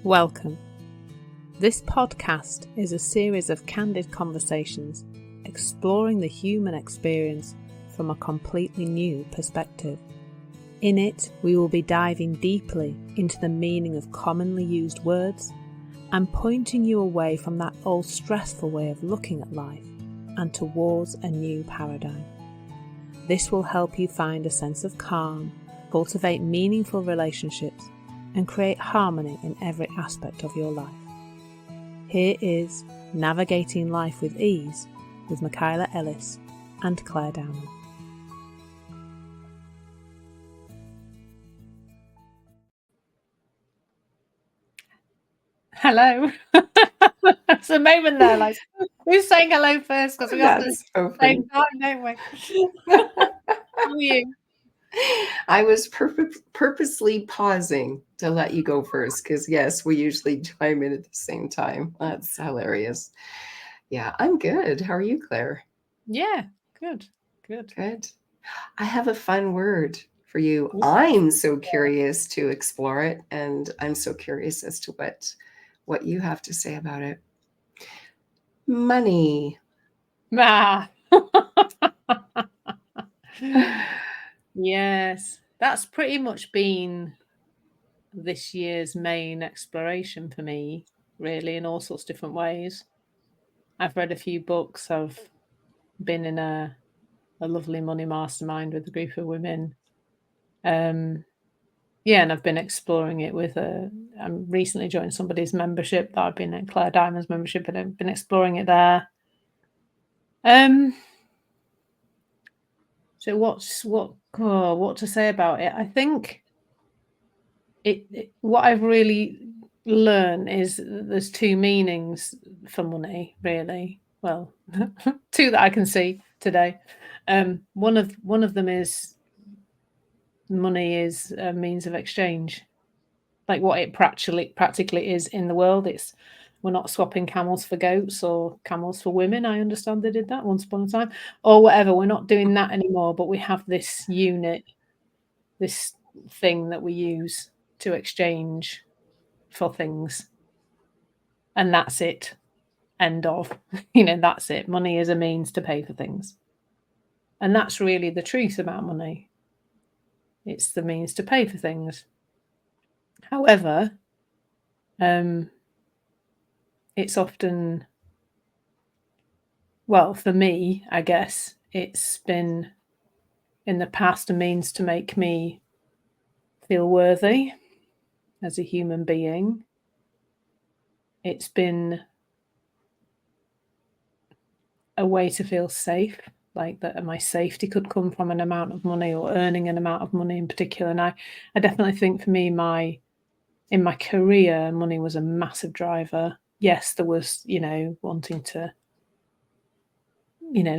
Welcome. This podcast is a series of candid conversations exploring the human experience from a completely new perspective. In it, we will be diving deeply into the meaning of commonly used words and pointing you away from that old stressful way of looking at life and towards a new paradigm. This will help you find a sense of calm, cultivate meaningful relationships, and create harmony in every aspect of your life. Here is Navigating Life with Ease with Michaela, Ellis and Clare Downham. Hello. That's a moment there, like, who's saying hello first? Because we got to the same time, don't we? How are you? I was purposely pausing to let you go first because, yes, we usually chime in at the same time. That's hilarious. Yeah, I'm good. How are you, Claire? Yeah, good. I have a fun word for you. I'm so curious to explore it, and I'm so curious as to what you have to say about it. Money. Yes, that's pretty much been this year's main exploration for me, really, in all sorts of different ways. I've read a few books. I've been in a lovely money mastermind with a group of women. And I've been exploring it with I'm recently joined somebody's membership that I've been at Clare Diamond's membership, and I've been exploring it there. So what to say about it? I think what I've really learned is there's two meanings for money, really. Well, two that I can see today. One of them is money is a means of exchange, like what it practically is in the world. We're not swapping camels for goats or camels for women. I understand they did that once upon a time, or whatever. We're not doing that anymore, but we have this unit, this thing that we use to exchange for things. And that's it. End of. That's it. Money is a means to pay for things. And that's really the truth about money. It's the means to pay for things. However, it's often, well, for me, I guess, it's been in the past a means to make me feel worthy as a human being. It's been a way to feel safe, like that my safety could come from an amount of money or earning an amount of money in particular. And I definitely think for me, in my career, money was a massive driver. Yes, there was, wanting to,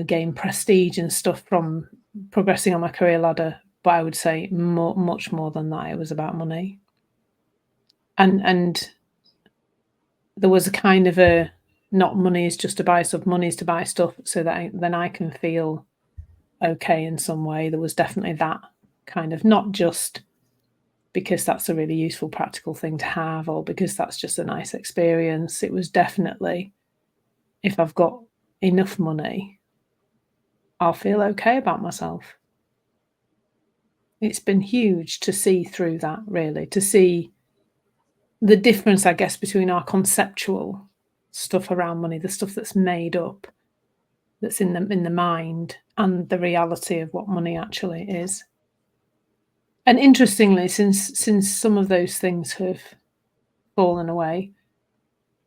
gain prestige and stuff from progressing on my career ladder. But I would say much more than that, it was about money. And there was a kind of a, not money is just to buy stuff, money is to buy stuff so that then I can feel okay in some way. There was definitely that kind of, not just because that's a really useful practical thing to have or because that's just a nice experience. It was definitely, if I've got enough money, I'll feel okay about myself. It's been huge to see through that, really, to see the difference, I guess, between our conceptual stuff around money, the stuff that's made up, that's in the mind, and the reality of what money actually is. And interestingly, since some of those things have fallen away,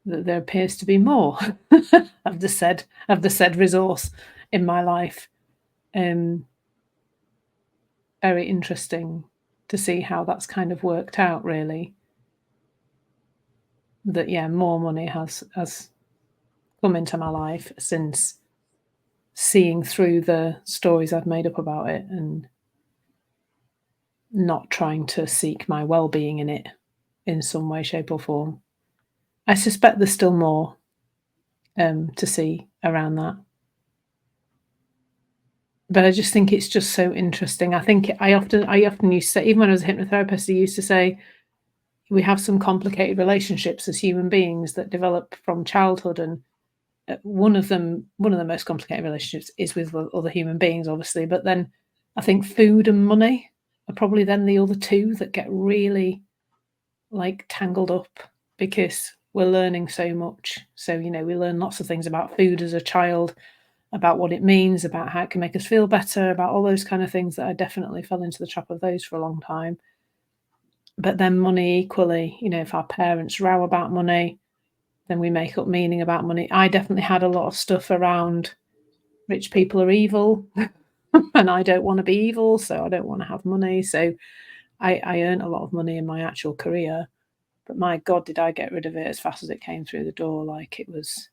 that there appears to be more of the said resource in my life. Very interesting to see how that's kind of worked out, really. That more money has come into my life since seeing through the stories I've made up about it and not trying to seek my well-being in it in some way, shape or form. I suspect there's still more to see around that. But I just think it's just so interesting. I think I often used to say, even when I was a hypnotherapist, I used to say, we have some complicated relationships as human beings that develop from childhood, and one of the most complicated relationships is with other human beings, obviously, but then I think food and money are probably then the other two that get really like tangled up, because we're learning so much. So, you know, we learn lots of things about food as a child, about what it means, about how it can make us feel better, about all those kind of things that I definitely fell into the trap of those for a long time. But then money equally, you know, if our parents row about money, then we make up meaning about money. I definitely had a lot of stuff around rich people are evil and I don't want to be evil, so I don't want to have money. So I earned a lot of money in my actual career, but my God, did I get rid of it as fast as it came through the door. Like, it was,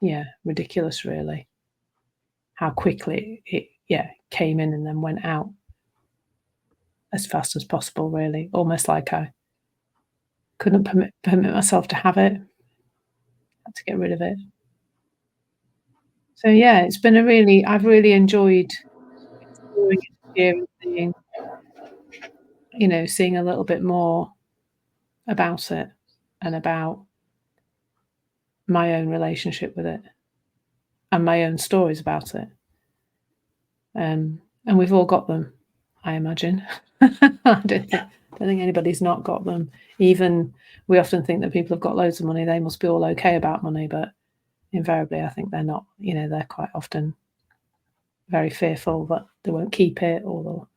yeah, ridiculous, really, how quickly it came in and then went out as fast as possible, really. Almost like I couldn't permit myself to have it. Had to get rid of it. So yeah, it's been I've really enjoyed exploring it here and seeing, you know, seeing a little bit more about it and about my own relationship with it and my own stories about it. And we've all got them, I imagine. I don't think anybody's not got them. Even we often think that people have got loads of money, they must be all okay about money, but invariably I think they're not. You know, they're quite often very fearful that they won't keep it, or they'll,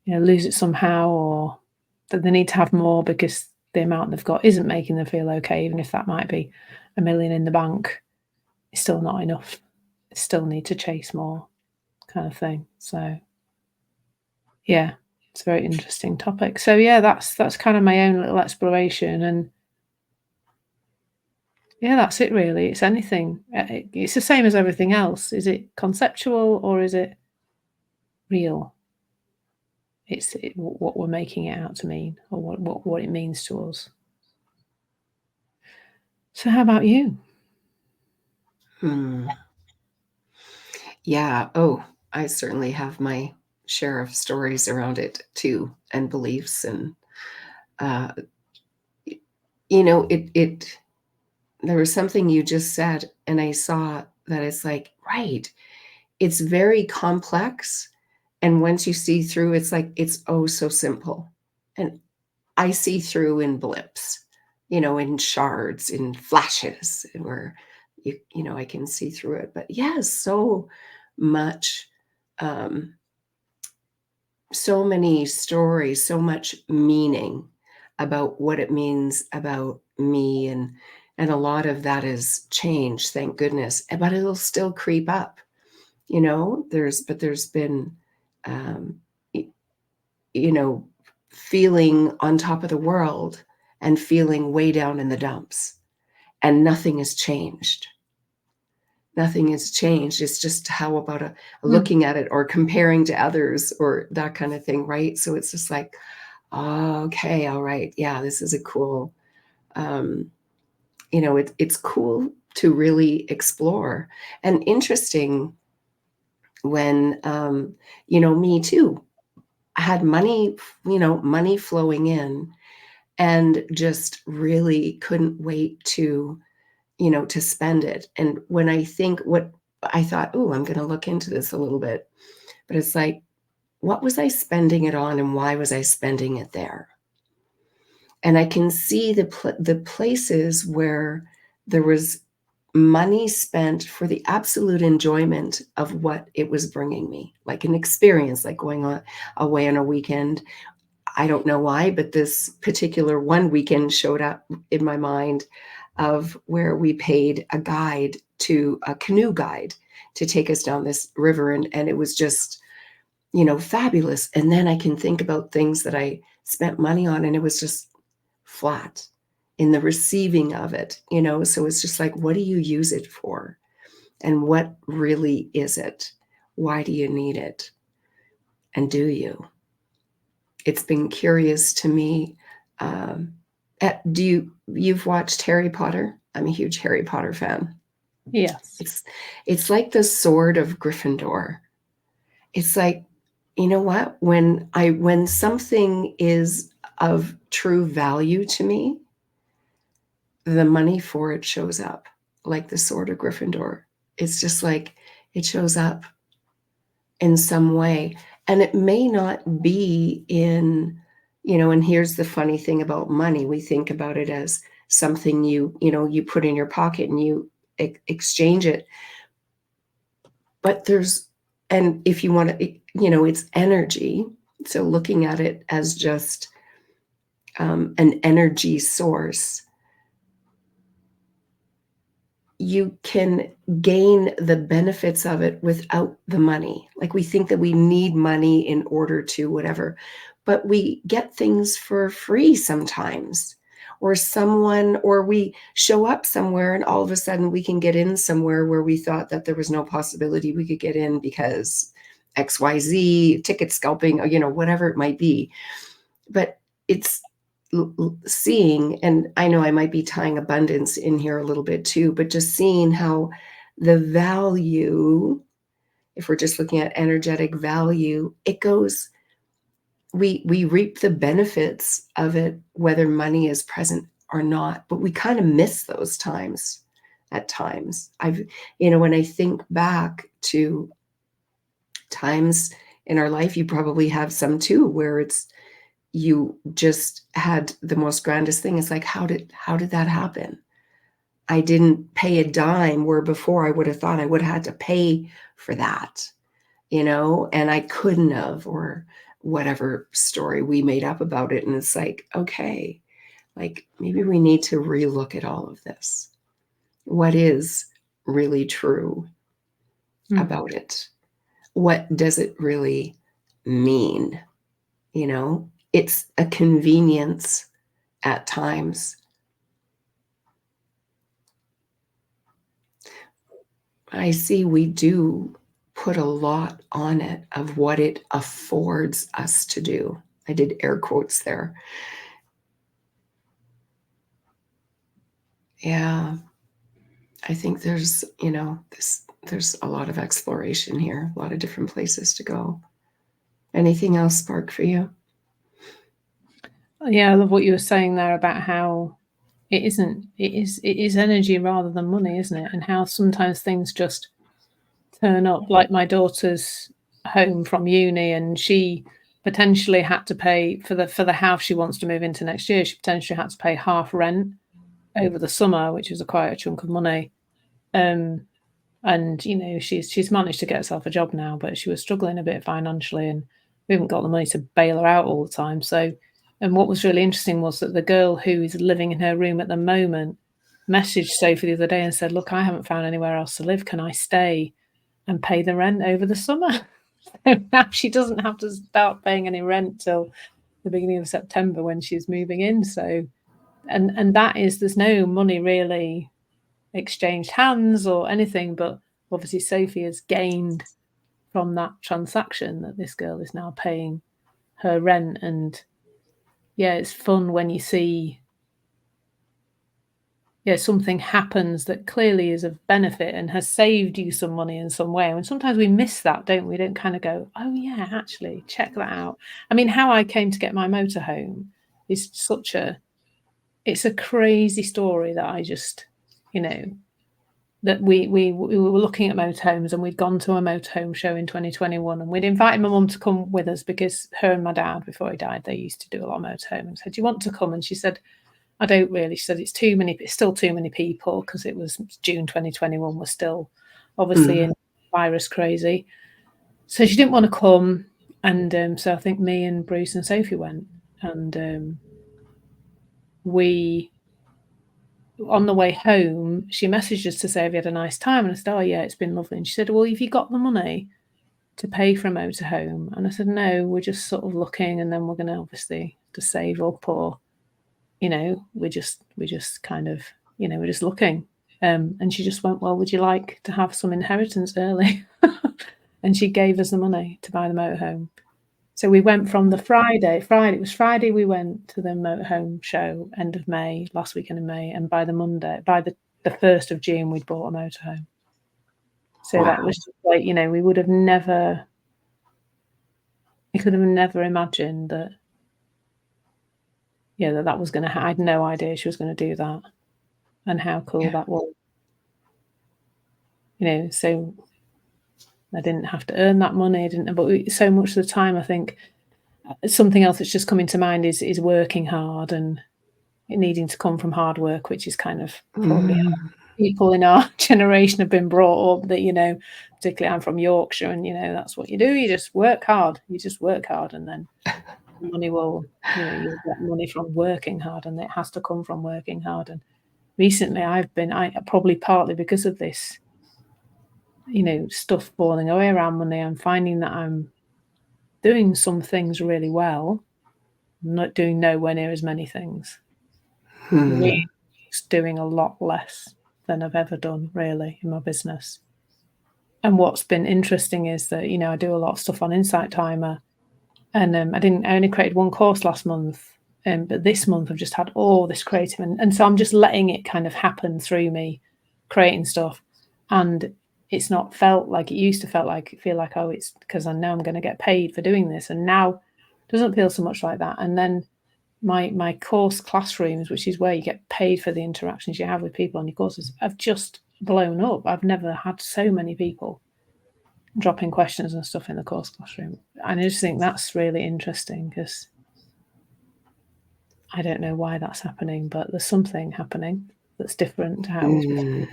you know, lose it somehow, or that they need to have more because the amount they've got isn't making them feel okay. Even if that might be $1 million in the bank, it's still not enough. They still need to chase more, kind of thing. So yeah, it's a very interesting topic. So yeah, that's kind of my own little exploration, and yeah, that's it really. It's anything. It's the same as everything else. Is it conceptual or is it real? It's what we're making it out to mean, or what it means to us. So how about you? Yeah. Oh, I certainly have my share of stories around it too, and beliefs. And, you know, there was something you just said, and I saw that it's like, right, it's very complex. And once you see through, it's like, it's oh so simple. And I see through in blips, you know, in shards, in flashes, where you know, I can see through it. But yes, so much, so many stories, so much meaning about what it means about me, and a lot of that is change, thank goodness. But it'll still creep up, you know. There's been, um, you know, feeling on top of the world and feeling way down in the dumps, and nothing has changed. Nothing has changed. It's just how about looking at it or comparing to others or that kind of thing, right? So it's just like, oh, okay, all right, yeah, this is a cool, you know, it's cool to really explore. And interesting when, you know, me too, I had money, you know, money flowing in, and just really couldn't wait to, you know, to spend it. And when I think what I thought, oh, I'm going to look into this a little bit, but it's like, what was I spending it on, and why was I spending it there? And I can see the places where there was money spent for the absolute enjoyment of what it was bringing me, like an experience, like going on away on a weekend. I don't know why, but this particular one weekend showed up in my mind, of where we paid a canoe guide to take us down this river. And it was just, you know, fabulous. And then I can think about things that I spent money on, and it was just flat in the receiving of it, you know. So it's just like, what do you use it for? And what really is it? Why do you need it? And do you? It's been curious to me. You've watched Harry Potter? I'm a huge Harry Potter fan. Yes. It's like the sword of Gryffindor. It's like, you know what? When something is of true value to me, the money for it shows up, like the Sword of Gryffindor. It's just like it shows up in some way. And it may not be in, and here's the funny thing about money. We think about it as something you put in your pocket and you exchange it. But and if you want to, it's energy. So looking at it as just an energy source, you can gain the benefits of it without the money. Like we think that we need money in order to whatever, but we get things for free sometimes, or we show up somewhere and all of a sudden we can get in somewhere where we thought that there was no possibility we could get in because XYZ, ticket scalping, whatever it might be. But it's seeing, and I know I might be tying abundance in here a little bit too, but just seeing how the value, if we're just looking at energetic value, it goes, we reap the benefits of it, whether money is present or not, but we kind of miss those times at times. When I think back to times in our life, you probably have some too, where you just had the most grandest thing. It's like, how did that happen? I didn't pay a dime, where before I would have thought I would have had to pay for that, and I couldn't have, or whatever story we made up about it. And it's like, okay, like maybe we need to relook at all of this. What is really true about it? What does it really mean? It's a convenience at times. I see we do put a lot on it of what it affords us to do. I did air quotes there. Yeah. I think there's, there's a lot of exploration here, a lot of different places to go. Anything else spark for you? Yeah, I love what you were saying there about how it is energy rather than money, isn't it? And how sometimes things just turn up. Like my daughter's home from uni, and she potentially had to pay for the house she wants to move into next year. She potentially had to pay half rent over the summer, which was quite a chunk of money. And she's managed to get herself a job now, but she was struggling a bit financially, and we haven't got the money to bail her out all the time. So, and what was really interesting was that the girl who is living in her room at the moment messaged Sophie the other day and said, "Look, I haven't found anywhere else to live. Can I stay and pay the rent over the summer?" So now she doesn't have to start paying any rent till the beginning of September when she's moving in. So, and that is, there's no money really exchanged hands or anything, but obviously Sophie has gained from that transaction that this girl is now paying her rent. And yeah, it's fun when you see something happens that clearly is of benefit and has saved you some money in some way. And sometimes we miss that, don't we? Don't kind of go, oh yeah, actually check that out. I mean, how I came to get my motorhome is it's a crazy story that I just, that we were looking at motorhomes, and we'd gone to a motorhome show in 2021, and we'd invited my mum to come with us because her and my dad, before he died, they used to do a lot of motorhome, and said, "Do you want to come?" And she said, "I don't really." She said, "It's still too many people," because it was June 2021, was still obviously in virus crazy. So she didn't want to come, and so I think me and Bruce and Sophie went, and we, on the way home, she messaged us to say, "Have you had a nice time?" And I said, "Oh yeah, it's been lovely." And she said, "Well, have you got the money to pay for a motorhome?" And I said, "No, we're just sort of looking, and then we're going to obviously to save up, or we're just kind of, we're just looking." And she just went, "Well, would you like to have some inheritance early?" And she gave us the money to buy the motorhome. So we went from the Friday we went to the motorhome show, end of May, last weekend in May, and by the 1st of June, we'd bought a motorhome. So that was just like, we could have never imagined that yeah, that was going to, I had no idea she was going to do that, and how cool that was. You know, so I didn't have to earn that money. I didn't, but so much of the time, I think something else that's just coming to mind is working hard and it needing to come from hard work, which is kind of probably how people in our generation have been brought up. That, you know, particularly I'm from Yorkshire, and you know, that's what you do. You just work hard. You just work hard, and then money will, you know, you'll get money from working hard, and it has to come from working hard. And recently, I probably partly because of this, you know, stuff falling away around money, I'm finding that I'm doing some things really well, not doing nowhere near as many things. Really just doing a lot less than I've ever done, really, in my business. And what's been interesting is that, you know, I do a lot of stuff on Insight Timer, and I only created one course last month, but this month I've just had all this creative, and so I'm just letting it kind of happen through me, creating stuff, and it's not felt like it used to feel like, oh, it's because I know I'm going to get paid for doing this, and now it doesn't feel so much like that. And then my course classrooms, which is where you get paid for the interactions you have with people on your courses, have just blown up. I've never had so many people dropping questions and stuff in the course classroom. And I just think that's really interesting, because I don't know why that's happening, but there's something happening that's different to how it was before.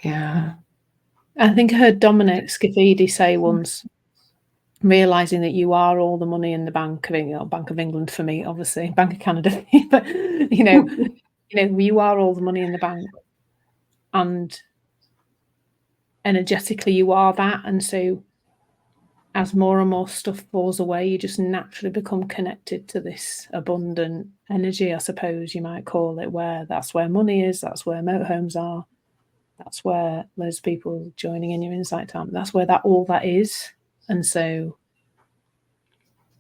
Yeah. I think I heard Dominic Scafidi say once, realizing that you are all the money in the Bank of England for me, obviously, Bank of Canada, but you know, you are all the money in the bank, and energetically you are that. And so as more and more stuff falls away, you just naturally become connected to this abundant energy, I suppose you might call it, where that's where money is, that's where motorhomes are, that's where there's people joining in your Insight Time, that's where all that is. And so,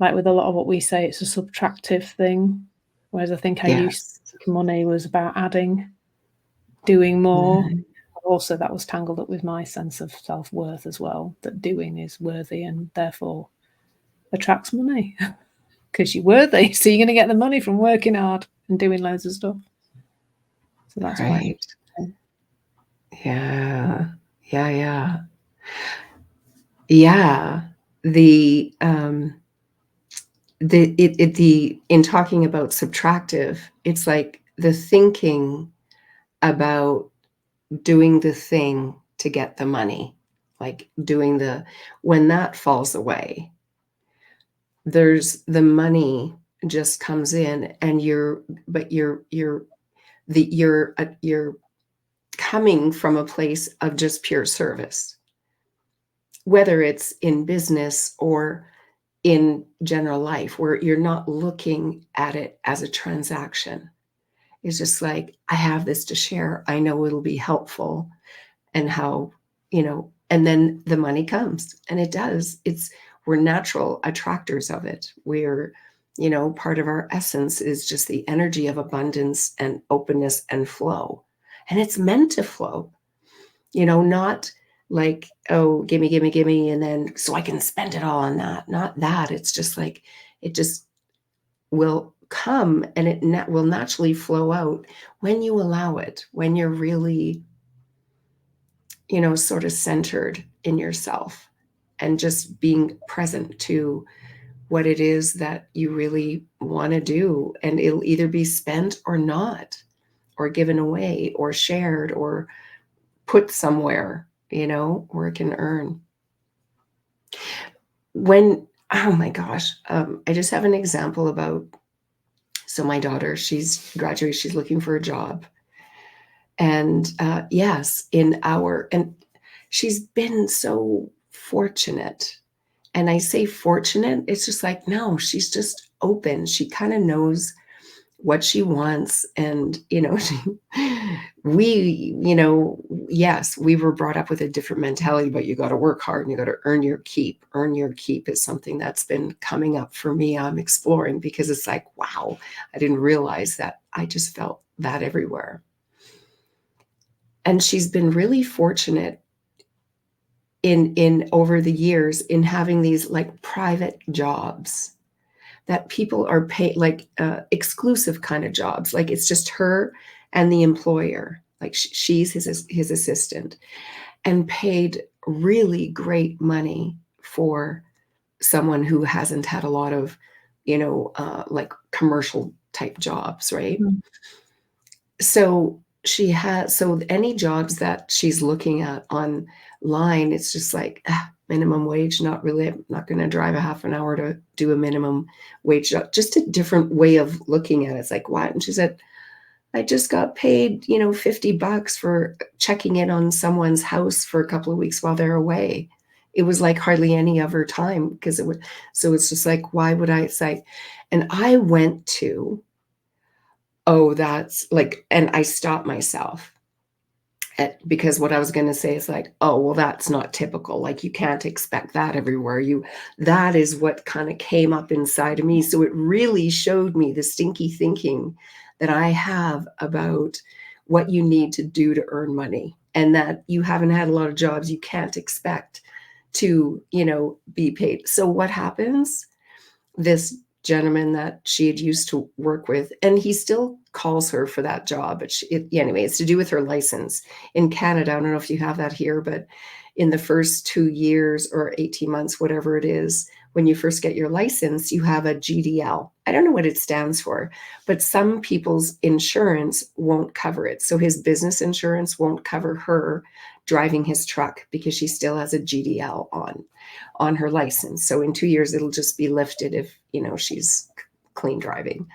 like with a lot of what we say, it's a subtractive thing, whereas I think I used to think money was about adding, doing more. Also, that was tangled up with my sense of self-worth as well, that doing is worthy and therefore attracts money because you're worthy. So you're going to get the money from working hard and doing loads of stuff. So that's quite interesting. Yeah. In talking about subtractive, it's like the thinking about doing the thing to get the money, like when that falls away, there's the money just comes in, and you're coming from a place of just pure service, whether it's in business or in general life, where you're not looking at it as a transaction. It's just like, I have this to share. I know it'll be helpful, and how, and then the money comes, and it does. We're natural attractors of it. We're, part of our essence is just the energy of abundance and openness and flow. And it's meant to flow, not like, oh, gimme, and then so I can spend it all on that. Not that. It's just like, it just will come, and it will naturally flow out when you allow it, when you're really, sort of centered in yourself and just being present to what it is that you really want to do. And it'll either be spent or not, or given away or shared or put somewhere, where it can earn. Oh my gosh, I just have an example about, so my daughter, she's graduated, she's looking for a job. And yes, and she's been so fortunate. And I say fortunate, it's just like, no, she's just open. She kind of knows what she wants. And, yes, we were brought up with a different mentality, but you got to work hard and you got to earn your keep. Earn your keep is something that's been coming up for me. I'm exploring, because it's like, wow, I didn't realize that. I just felt that everywhere. And she's been really fortunate in over the years in having these like private jobs, that people are paid like exclusive kind of jobs. Like it's just her and the employer. Like she's his assistant, and paid really great money for someone who hasn't had a lot of, like commercial type jobs, right? Mm. So so any jobs that she's looking at online, it's just like minimum wage, not really, I'm not going to drive a half an hour to do a minimum wage job. Just a different way of looking at it. It's like, what? And she said, I just got paid, $50 for checking in on someone's house for a couple of weeks while they're away. It was like hardly any other time because it would, so it's just like, why would I say? And I went to, oh, that's like, and I stopped myself because what I was going to say is like, oh, well, that's not typical. Like you can't expect that everywhere. That is what kind of came up inside of me. So it really showed me the stinky thinking that I have about what you need to do to earn money, and that you haven't had a lot of jobs. You can't expect to, be paid. So what happens? This gentleman that she had used to work with, and he still calls her for that job, but anyway, it's to do with her license in Canada. I don't know if you have that here, but in the first 2 years or 18 months, whatever it is, when you first get your license, you have a GDL. I don't know what it stands for, but some people's insurance won't cover it. So his business insurance won't cover her driving his truck because she still has a GDL on her license. So in 2 years, it'll just be lifted if, she's clean driving.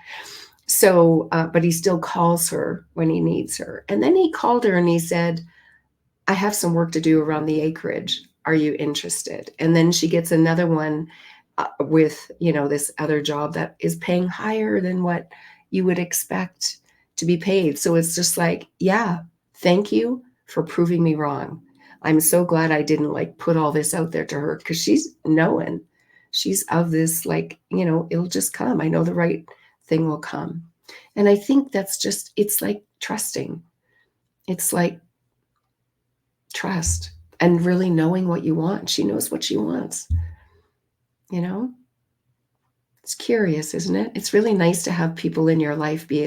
So, but he still calls her when he needs her. And then he called her and he said, I have some work to do around the acreage. Are you interested? And then she gets another one with, this other job that is paying higher than what you would expect to be paid. So it's just like, yeah, thank you for proving me wrong. I'm so glad I didn't like put all this out there to her, because she's knowing, she's of this, like, it'll just come. I know the right thing will come. And I think that's just, it's like trusting. It's like trust and really knowing what you want. She knows what she wants. It's curious, isn't it? It's really nice to have people in your life be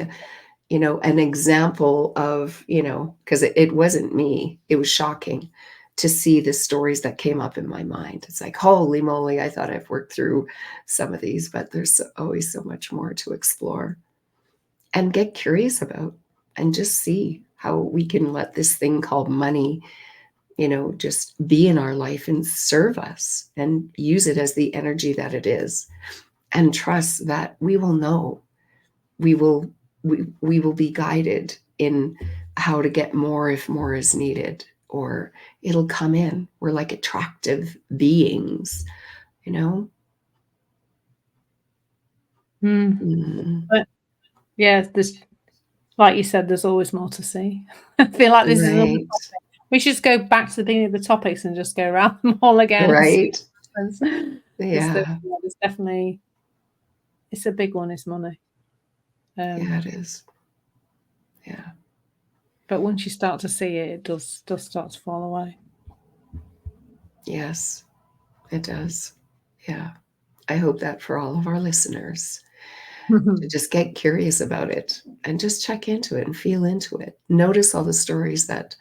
an example of, because it wasn't me. It was shocking to see the stories that came up in my mind. It's like, holy moly, I thought I've worked through some of these, but there's always so much more to explore and get curious about, and just see how we can let this thing called money, just be in our life and serve us, and use it as the energy that it is, and trust that we will know, we will be guided in how to get more if more is needed, or it'll come in. We're like attractive beings, But yeah, there's, like you said, there's always more to see. I feel like this is another topic. We should just go back to the beginning of the topics and just go around them all again. Right. Yeah. There's definitely, it's a big one, is money. Yeah, it is. Yeah. But once you start to see it, it does start to fall away. Yes, it does. Yeah. I hope that for all of our listeners, to just get curious about it and just check into it and feel into it. Notice all the stories that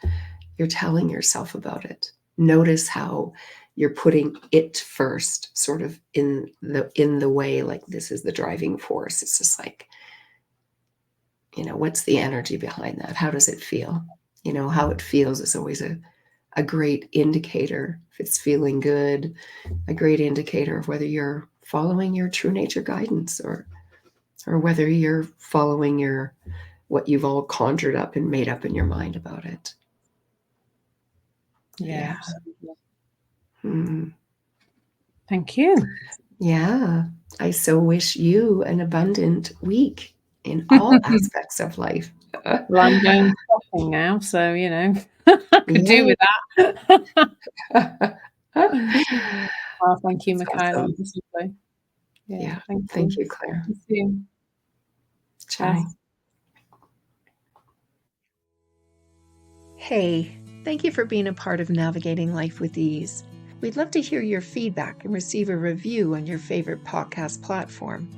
you're telling yourself about it. Notice how you're putting it first, sort of in the way, like this is the driving force. It's just like, what's the energy behind that? How does it feel? How it feels is always a great indicator. If it's feeling good, a great indicator of whether you're following your true nature guidance, or whether you're following what you've all conjured up and made up in your mind about it. Yeah. Thank you. Yeah. I so wish you an abundant week in all aspects of life. Well, I'm going shopping now, so I could do with that. Oh, thank you, Michaela. Awesome. Yeah. Thank you, Claire. See you. Ciao. Hey, thank you for being a part of Navigating Life with Ease. We'd love to hear your feedback and receive a review on your favorite podcast platform.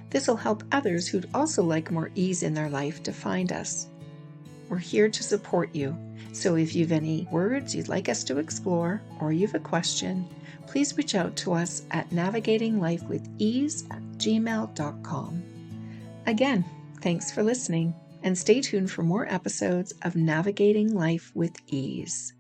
This will help others who'd also like more ease in their life to find us. We're here to support you, so if you've any words you'd like us to explore or you've a question, please reach out to us at navigatinglifewithease@gmail.com. Again, thanks for listening, and stay tuned for more episodes of Navigating Life with Ease.